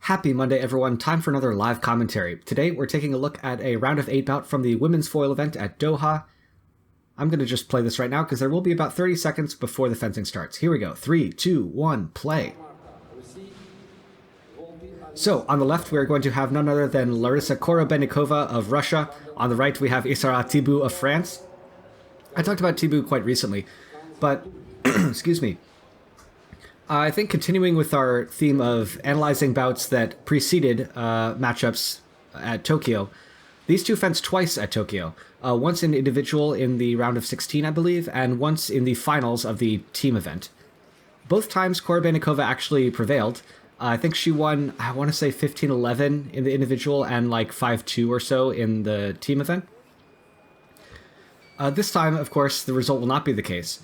Happy Monday, everyone. Time for another live commentary. Today, we're taking a look at a round of 8 bout from the women's foil event at Doha. I'm going to just play this right now because there will be about 30 seconds before the fencing starts. Here we go. 3, 2, 1, play. So, on the left, we're going to have none other than Larissa Korobeynikova of Russia. On the right, we have Isara Thibus of France. I talked about Thibus quite recently, but, excuse me. I think continuing with our theme of analyzing bouts that preceded matchups at Tokyo, these two fenced twice at Tokyo. Once in individual in the round of 16, I believe, and once in the finals of the team event. Both times, Korobeynikova actually prevailed. I think she won, I want to say 15-11 in the individual and like 5-2 or so in the team event. This time, of course, the result will not be the case.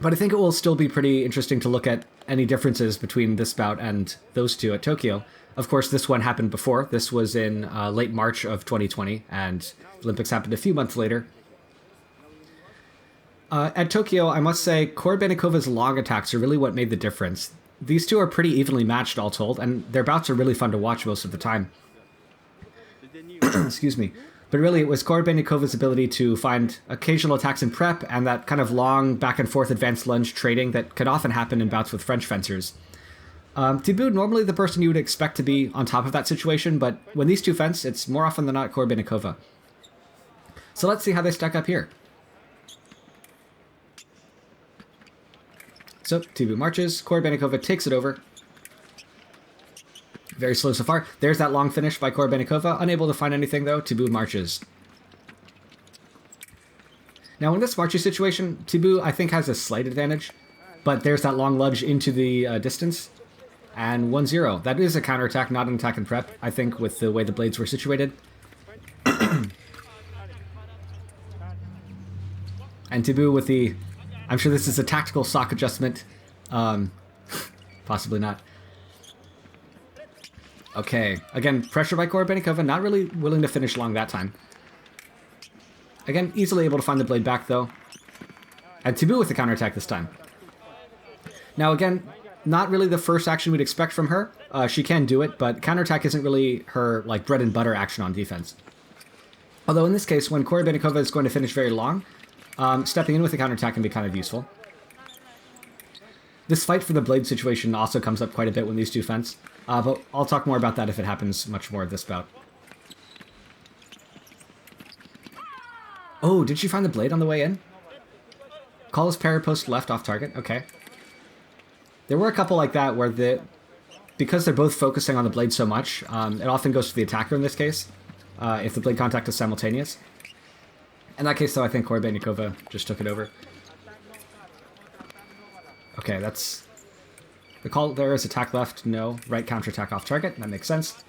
But I think it will still be pretty interesting to look at any differences between this bout and those two at Tokyo. Of course, this one happened before. This was in late March of 2020, and Olympics happened a few months later. At Tokyo, I must say, Korobeynikovas' long attacks are really what made the difference. These two are pretty evenly matched, all told, and their bouts are really fun to watch most of the time. Excuse me. But really, it was Korobeynikovas' ability to find occasional attacks in prep and that kind of long back-and-forth advanced lunge trading that could often happen in bouts with French fencers. Thibus, normally the person you would expect to be on top of that situation, but when these two fence, it's more often than not Korobeynikova. So let's see how they stack up here. So, Thibus marches, Korobeynikova takes it over. Very slow so far. There's that long finish by Korobeynikova. Unable to find anything, though. Thibus marches. Now, in this marching situation, Thibus, I think, has a slight advantage. But there's that long lunge into the distance. And 1-0. That is a counterattack, not an attack and prep, I think, with the way the blades were situated. And Thibus with the... I'm sure this is a tactical sock adjustment. Possibly not. Okay, again, pressure by Korobeynikova, not really willing to finish long that time. Again, easily able to find the blade back, though. And Thibus with the counterattack this time. Now, again, not really the first action we'd expect from her. She can do it, but counterattack isn't really her like bread and butter action on defense. Although in this case, when Korobeynikova is going to finish very long, stepping in with the counterattack can be kind of useful. This fight for the blade situation also comes up quite a bit when these two fence. But I'll talk more about that if it happens much more this bout. Oh, did she find the blade on the way in? Call his parry post left off target. Okay. There were a couple like that where because they're both focusing on the blade so much, it often goes to the attacker in this case, if the blade contact is simultaneous. In that case, though, I think Korobeynikova just took it over. Okay, that's... The call there is attack left, no. Right counterattack off target, that makes sense.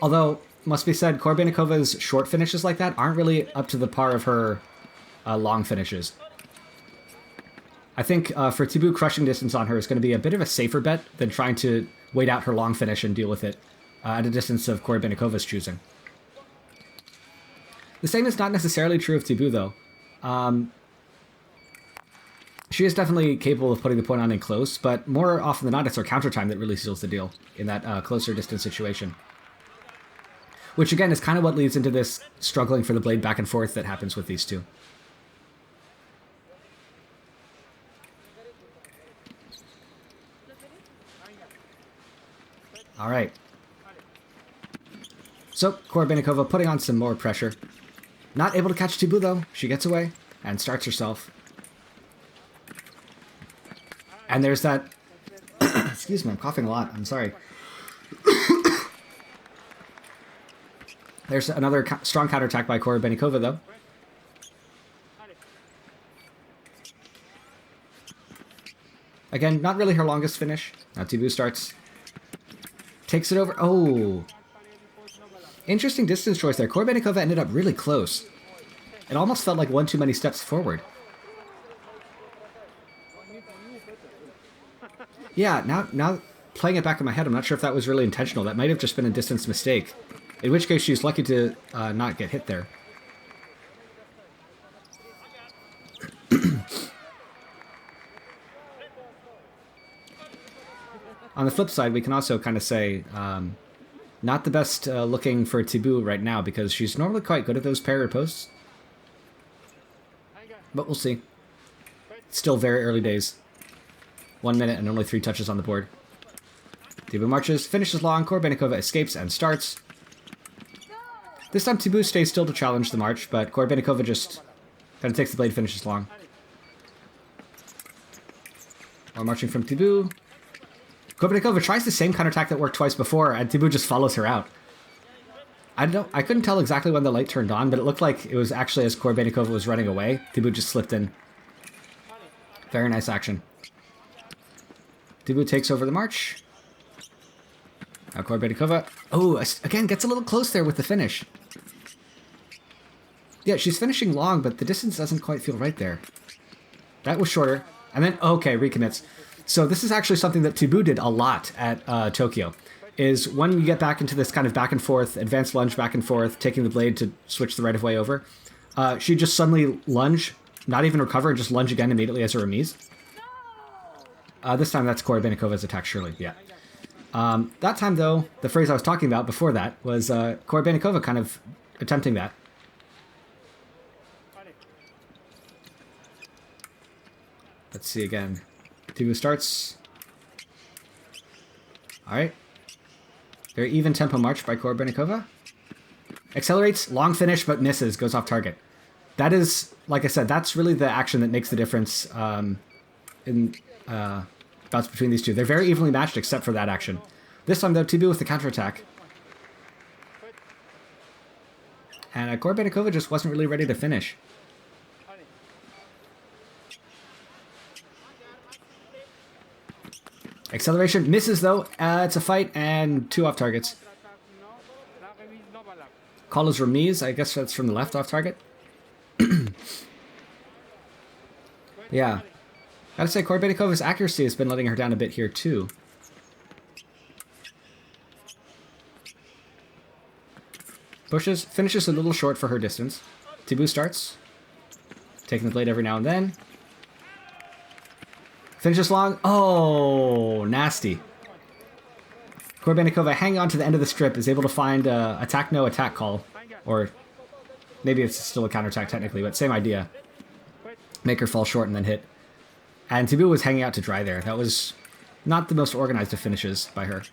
Although, must be said, Korobeynikovas' short finishes like that aren't really up to the par of her long finishes. I think for Thibus, crushing distance on her is going to be a bit of a safer bet than trying to wait out her long finish and deal with it at a distance of Korobeynikovas' choosing. The same is not necessarily true of Thibus, though. She is definitely capable of putting the point on in close, but more often than not, it's her counter time that really seals the deal in that closer distance situation. Which, again, is kind of what leads into this struggling for the blade back and forth that happens with these two. All right. So, Korobeynikova putting on some more pressure. Not able to catch Thibus, though. She gets away and starts herself. And there's that... Excuse me, I'm coughing a lot. I'm sorry. There's another strong counterattack by Korobeynikova, though. Again, not really her longest finish. Now Thibus starts. Takes it over. Oh! Interesting distance choice there. Korobeynikova ended up really close. It almost felt like one too many steps forward. Yeah, now playing it back in my head, I'm not sure if that was really intentional. That might have just been a distance mistake. In which case, she's lucky to not get hit there. On the flip side, we can also kind of say not the best looking for Thibus right now because she's normally quite good at those parry posts. But we'll see. Still very early days. 1 minute and only 3 touches on the board. Thibus marches, finishes long, Korobeynikova escapes and starts. This time Thibus stays still to challenge the march, but Korobeynikova just kind of takes the blade, finishes long. More marching from Thibus. Korobeynikova tries the same counterattack that worked twice before, and Thibus just follows her out. I couldn't tell exactly when the light turned on, but it looked like it was actually as Korobeynikova was running away. Thibus just slipped in. Very nice action. Thibus takes over the march. Now Korobeynikova, oh, again, gets a little close there with the finish. Yeah, she's finishing long, but the distance doesn't quite feel right there. That was shorter. And then, okay, recommits. So this is actually something that Thibus did a lot at Tokyo, is when you get back into this kind of back and forth, advanced lunge back and forth, taking the blade to switch the right of way over, she'd just suddenly lunge, not even recover, and just lunge again immediately as a remise. This time that's Korobeynikova attack, surely, yeah. That time, though, the phrase I was talking about before that was Korobeynikova kind of attempting that. Let's see again. Thibus starts. Alright. Very even tempo march by Korobeynikova. Accelerates, long finish, but misses, goes off target. That is, like I said, that's really the action that makes the difference in bouts between these two. They're very evenly matched except for that action. This time, though, Thibus with the counterattack. And Korobeynikova just wasn't really ready to finish. Acceleration misses, though. It's a fight and 2 off targets. Call is remise. I guess that's from the left off target. Yeah. Gotta say, Korobeynikova accuracy has been letting her down a bit here, too. Pushes, finishes a little short for her distance. Thibus starts. Taking the blade every now and then. Finishes long. Oh, nasty. Korobeynikova, hanging on to the end of the strip, is able to find attack no attack call. Or maybe it's still a counterattack technically, but same idea. Make her fall short and then hit. And Thibus was hanging out to dry there. That was not the most organized of finishes by her.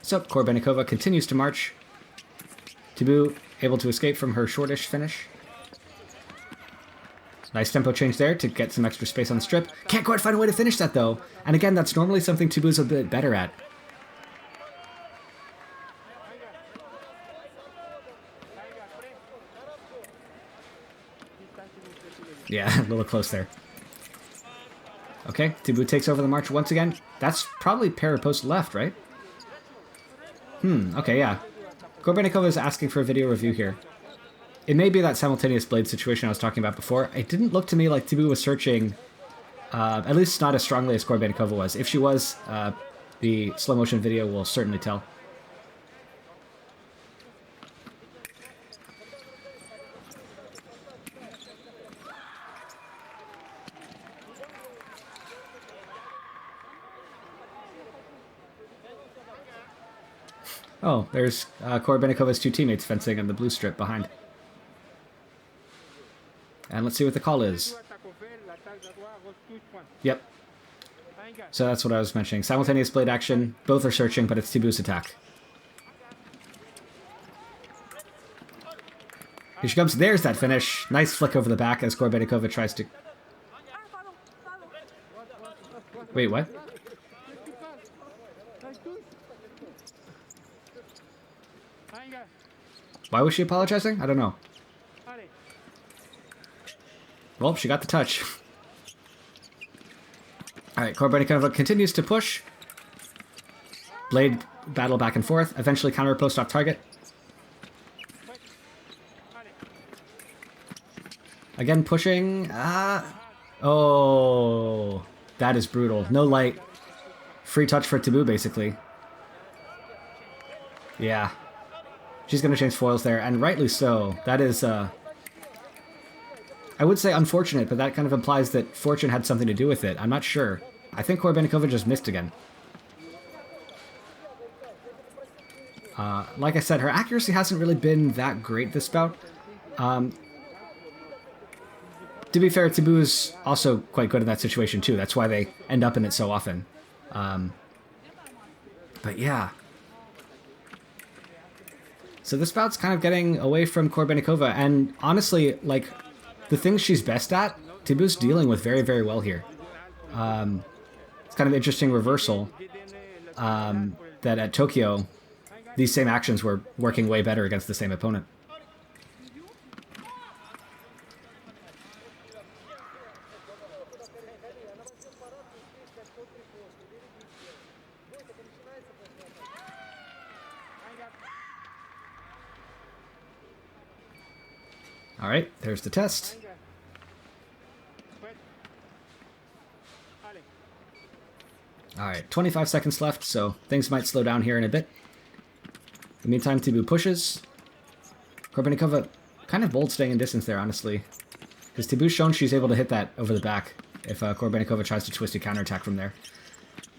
So Korobeynikova continues to march. Thibus able to escape from her shortish finish. Nice tempo change there to get some extra space on the strip. Can't quite find a way to finish that, though. And again, that's normally something Thibus a bit better at. Yeah, a little close there. Okay, Thibus takes over the march once again. That's probably parry post left, right? Okay, yeah. Korobeynikova is asking for a video review here. It may be that simultaneous blade situation I was talking about before. It didn't look to me like Thibus was searching, at least not as strongly as Korobeynikova was. If she was, the slow motion video will certainly tell. Oh, there's Korobeynikova 2 teammates fencing on the blue strip behind. And let's see what the call is. Yep. So that's what I was mentioning. Simultaneous blade action. Both are searching, but it's Thibus' attack. Here she comes. There's that finish. Nice flick over the back as Korobeynikova tries to... Wait, what? Why was she apologizing? I don't know. Well, she got the touch. Alright, Korobeynikova continues to push. Blade battle back and forth. Eventually counter post off target. Again pushing. Oh, that is brutal. No light. Free touch for Thibus, basically. Yeah. She's going to change foils there, and rightly so. That is, I would say unfortunate, but that kind of implies that fortune had something to do with it. I'm not sure. I think Korobeynikova just missed again. Like I said, her accuracy hasn't really been that great this bout. To be fair, Thibus also quite good in that situation too. That's why they end up in it so often. But yeah. So this bout's kind of getting away from Korobeynikova, and honestly, like, the things she's best at, Thibus dealing with very, very well here. It's kind of interesting reversal that at Tokyo, these same actions were working way better against the same opponent. All right, there's the test. All right, 25 seconds left, so things might slow down here in a bit. In the meantime, Thibus pushes. Korobeynikova kind of bold staying in distance there, honestly. Because Thibus shown she's able to hit that over the back if Korobeynikova tries to twist a counterattack from there.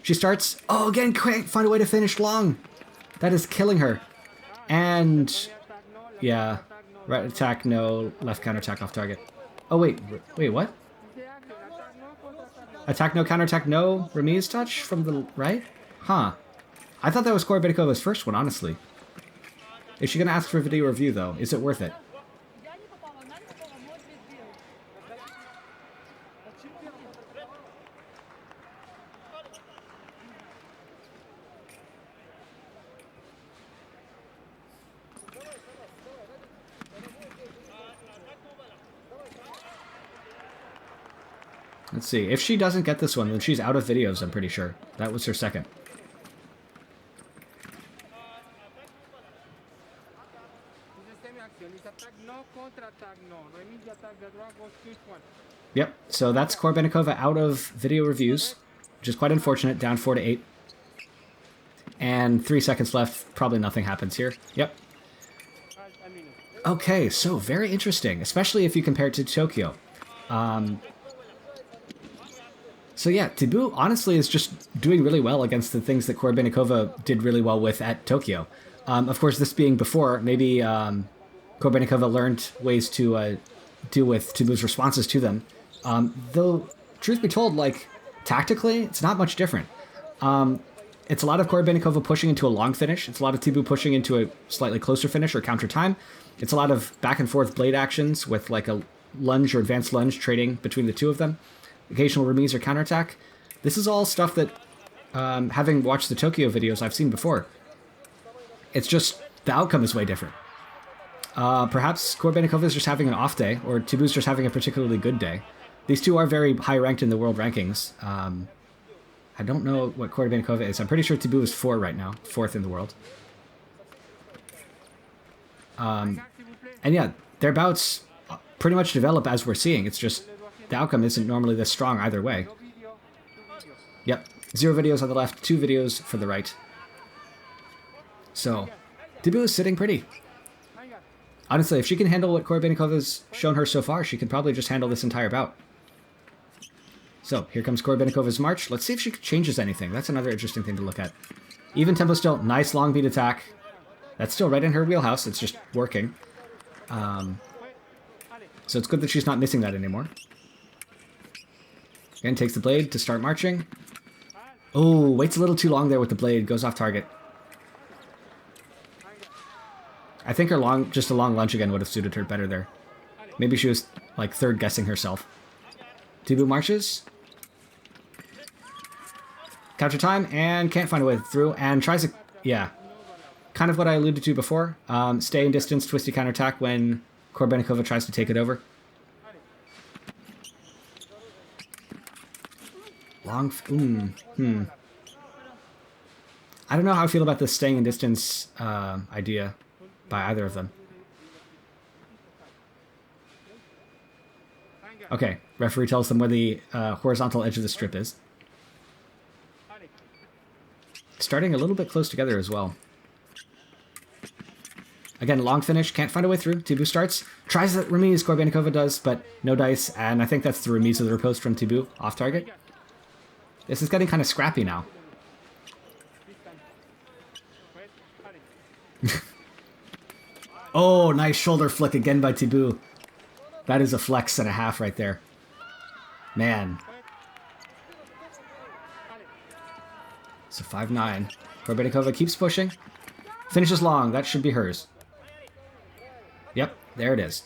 She starts. Oh, again, can't find a way to finish long. That is killing her. And yeah, right attack, no. Left counterattack off target. Oh, wait, what? Attack no, counterattack no, remise touch from the right? Huh. I thought that was Korobeynikova first one, honestly. Is she going to ask for a video review, though? Is it worth it? Let's see. If she doesn't get this one, then she's out of videos, I'm pretty sure. That was her second. Yep, so that's Korobeynikova out of video reviews, which is quite unfortunate, down 4-8. And 3 seconds left, probably nothing happens here. Yep. Okay, so very interesting, especially if you compare it to Tokyo. So yeah, Thibus honestly is just doing really well against the things that Korobeynikova did really well with at Tokyo. Of course, this being before, maybe Korobeynikova learned ways to deal with Thibus' responses to them. Though, truth be told, like, tactically, it's not much different. It's a lot of Korobeynikova pushing into a long finish. It's a lot of Thibus pushing into a slightly closer finish or counter time. It's a lot of back and forth blade actions with like a lunge or advanced lunge trading between the two of them. Occasional remise or counterattack. This is all stuff that, having watched the Tokyo videos, I've seen before. It's just, the outcome is way different. Perhaps Korobeynikova is just having an off day, or Thibus just having a particularly good day. These two are very high ranked in the world rankings. I don't know what Korobeynikova is. I'm pretty sure Thibus is 4 right now, 4th in the world. And yeah, their bouts pretty much develop as we're seeing. It's just the outcome isn't normally this strong either way. Yep, 0 videos on the left, 2 videos for the right. So, Thibus is sitting pretty. Honestly, if she can handle what Korobeynikova shown her so far, she can probably just handle this entire bout. So, here comes Korobeynikovas march. Let's see if she changes anything. That's another interesting thing to look at. Even tempo still, nice long beat attack. That's still right in her wheelhouse, it's just working. So it's good that she's not missing that anymore. Again, takes the blade to start marching. Oh, waits a little too long there with the blade, goes off target. I think her just a long lunge again would have suited her better there. Maybe she was, like, third guessing herself. Thibus marches. Counter time, and can't find a way through, and tries to, yeah. Kind of what I alluded to before. Stay in distance, twisty counterattack when Korobeynikova tries to take it over. Long, I don't know how I feel about the staying in distance idea by either of them. Okay, referee tells them where the horizontal edge of the strip is. Starting a little bit close together as well. Again, long finish, can't find a way through. Thibus starts, tries that remise, Korobeynikova does, but no dice, and I think that's the remise of the riposte from Thibus, off target. This is getting kind of scrappy now. Oh, nice shoulder flick again by Thibus. That is a flex and a half right there. Man. So 5-9. Korobeynikova keeps pushing. Finishes long. That should be hers. Yep, there it is.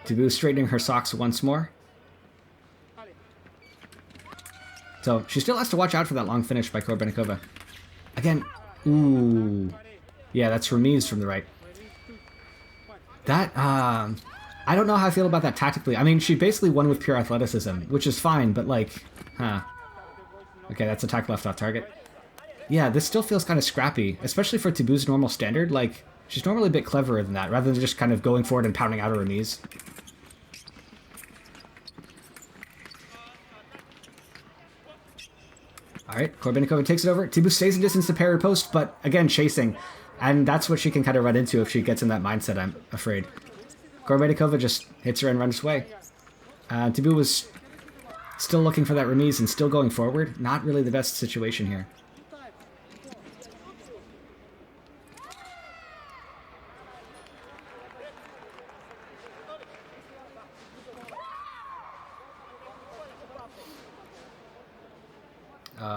Thibus straightening her socks once more. So she still has to watch out for that long finish by Korobeynikova. Again, ooh. Yeah, that's remise from the right. That, I don't know how I feel about that tactically. I mean, she basically won with pure athleticism, which is fine, but like, huh. Okay, that's attack left off target. Yeah, this still feels kind of scrappy, especially for Thibus' normal standard. Like, she's normally a bit cleverer than that, rather than just kind of going forward and pounding out a remise. Alright, Korobeynikova takes it over. Thibus stays in distance to parry post, but again, chasing. And that's what she can kind of run into if she gets in that mindset, I'm afraid. Korobeynikova just hits her and runs away. Thibus was still looking for that remise and still going forward. Not really the best situation here.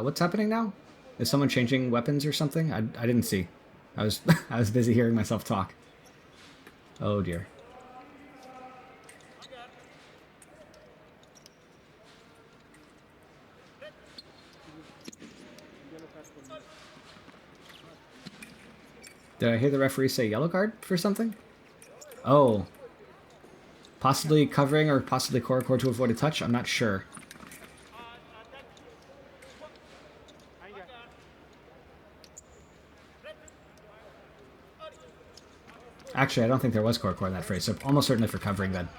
What's happening now? Is someone changing weapons or something? I didn't see. I was I was busy hearing myself talk. Oh dear. Did I hear the referee say yellow card for something? Oh. Possibly covering or possibly core to avoid a touch? I'm not sure. Actually, I don't think there was core in that phrase, so almost certainly for covering then.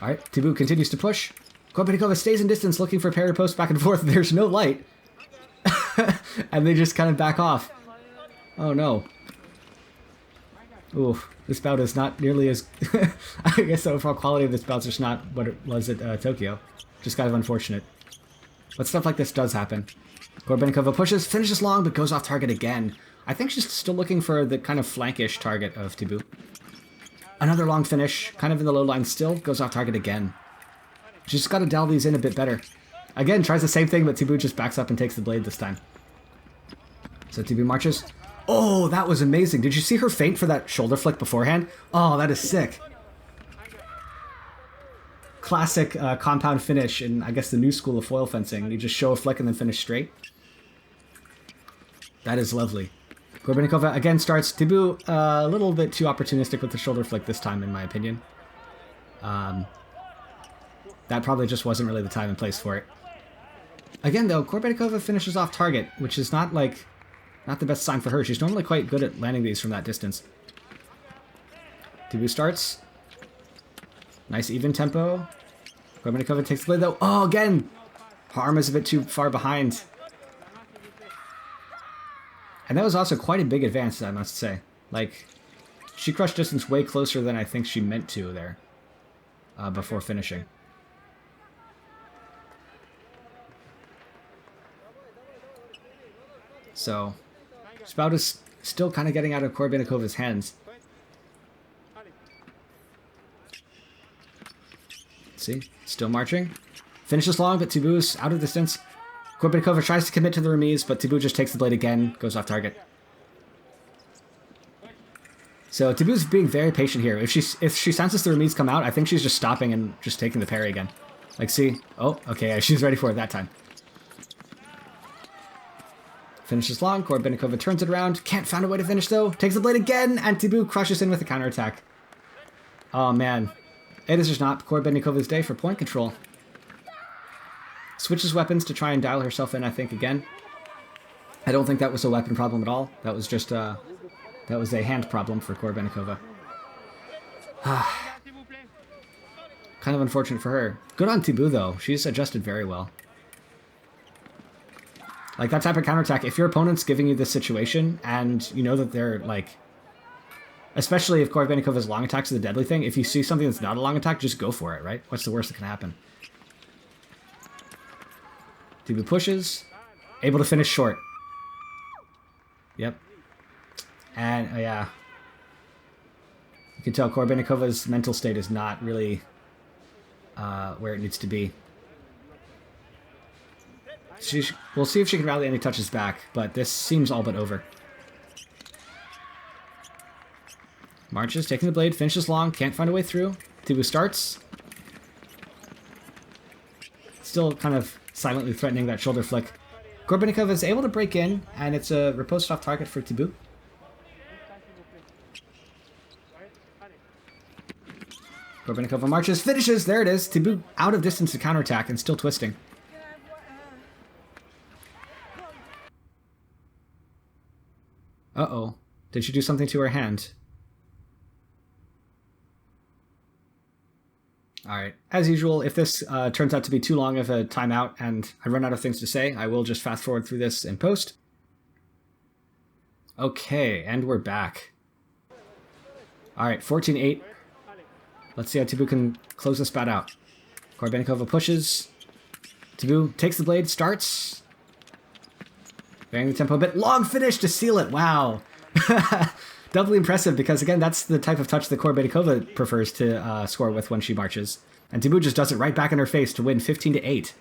Alright, Thibus continues to push. Korobeynikova stays in distance looking for parry post back and forth. There's no light. And they just kind of back off. Oh no. Ooh, this bout is not nearly as... I guess the overall quality of this bout is just not what it was at Tokyo. Just kind of unfortunate. But stuff like this does happen. Korobeynikova pushes, finishes long, but goes off target again. I think she's still looking for the kind of flankish target of Thibus. Another long finish, kind of in the low line still, goes off target again. She's just got to dial these in a bit better. Again, tries the same thing, but Thibus just backs up and takes the blade this time. So Thibus marches. Oh, that was amazing. Did you see her feint for that shoulder flick beforehand? Oh, that is sick. Classic compound finish in, I guess, the new school of foil fencing. You just show a flick and then finish straight. That is lovely. Korobeynikova again starts. Thibus a little bit too opportunistic with the shoulder flick this time, in my opinion. That probably just wasn't really the time and place for it. Again, though, Korobeynikova finishes off target, which is not the best sign for her. She's normally quite good at landing these from that distance. Thibus starts. Nice even tempo. Korobeynikova takes the blade, though. Oh, again! Her arm is a bit too far behind. And that was also quite a big advance, I must say. Like, she crushed distance way closer than I think she meant to there. Before finishing. So, this bout is still kind of getting out of Korobeynikovas hands. See? Still marching. Finishes long, but Thibus out of distance. Korobeynikova tries to commit to the remise, but Thibus just takes the blade again, goes off target. So Thibus is being very patient here. If she senses the remise come out, I think she's just stopping and just taking the parry again. Like, see? Oh, okay, she's ready for it that time. Finishes long, Korobeynikova turns it around. Can't find a way to finish, though. Takes the blade again, and Thibus crushes in with a counterattack. Oh, man. It is just not Korobeynikovas day for point control. Switches weapons to try and dial herself in, I think, again. I don't think that was a weapon problem at all. That was just that was a hand problem for Korobeynikova. Kind of unfortunate for her. Good on Thibus, though. She's adjusted very well. Like, that type of counterattack, if your opponent's giving you this situation, and you know that they're, like, Especially if Korobeynikova long attacks is the deadly thing. If you see something that's not a long attack, just go for it, right? What's the worst that can happen? Thibus pushes. Able to finish short. Yep. And, yeah. You can tell Korobeynikov's mental state is not really where it needs to be. We'll see if she can rally any touches back, but this seems all but over. Marches, taking the blade, finishes long, can't find a way through. Thibus starts. Still kind of silently threatening that shoulder flick. Korobeynikova is able to break in, and it's a riposted off target for Thibus. Korobeynikova marches, finishes, there it is. Thibus out of distance to counterattack and still twisting. Uh-oh. Did she do something to her hand? Alright, as usual, if this turns out to be too long of a timeout and I run out of things to say, I will just fast forward through this in post. Okay, and we're back. Alright, 14-8. Let's see how Thibus can close this bout out. Korobeynikova pushes. Thibus takes the blade, starts. Varying the tempo a bit. Long finish to seal it, wow! Doubly impressive because, again, that's the type of touch that Korobeynikova prefers to score with when she marches. And Thibus just does it right back in her face to win 15-8.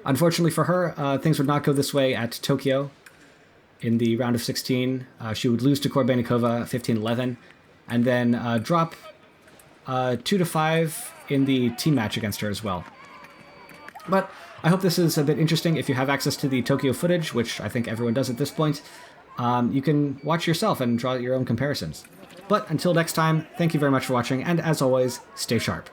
Unfortunately for her, things would not go this way at Tokyo. In the round of 16, she would lose to Korobeynikova 15-11, and then drop 2-5 in the team match against her as well. But I hope this is a bit interesting. If you have access to the Tokyo footage, which I think everyone does at this point, you can watch yourself and draw your own comparisons. But until next time, thank you very much for watching, and as always, stay sharp.